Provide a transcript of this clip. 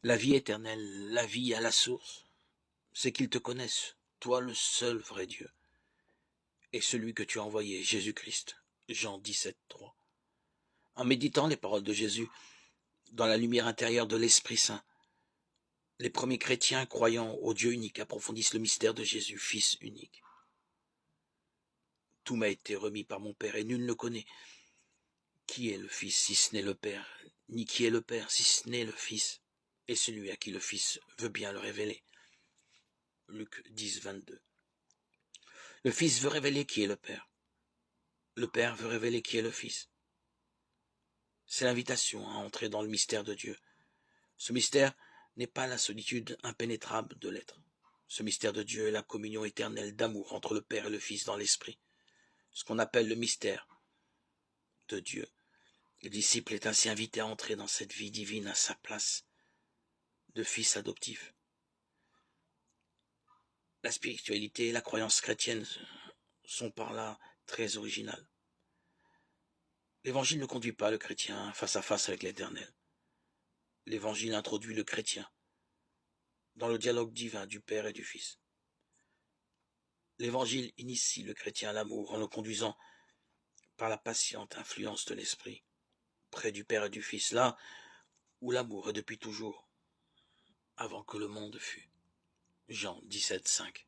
La vie éternelle, la vie à la source, c'est qu'ils te connaissent, toi le seul vrai Dieu, et celui que tu as envoyé, Jésus-Christ. Jean 17:3. En méditant les paroles de Jésus dans la lumière intérieure de l'Esprit Saint, les premiers chrétiens croyant au Dieu unique approfondissent le mystère de Jésus, Fils unique. Tout m'a été remis par mon Père et nul ne connaît qui est le Fils si ce n'est le Père, ni qui est le Père si ce n'est le Fils, et celui à qui le Fils veut bien le révéler. Luc 10:22. Le Fils veut révéler qui est le Père. Le Père veut révéler qui est le Fils. C'est l'invitation à entrer dans le mystère de Dieu. Ce mystère n'est pas la solitude impénétrable de l'être. Ce mystère de Dieu est la communion éternelle d'amour entre le Père et le Fils dans l'Esprit, ce qu'on appelle le mystère de Dieu. Le disciple est ainsi invité à entrer dans cette vie divine à sa place de fils adoptif. La spiritualité et la croyance chrétienne sont par là très originales. L'évangile ne conduit pas le chrétien face à face avec l'Éternel. L'évangile introduit le chrétien dans le dialogue divin du Père et du Fils. L'évangile initie le chrétien à l'amour en le conduisant par la patiente influence de l'Esprit près du Père et du Fils, là où l'amour est depuis toujours, avant que le monde fût. Jean 17:5.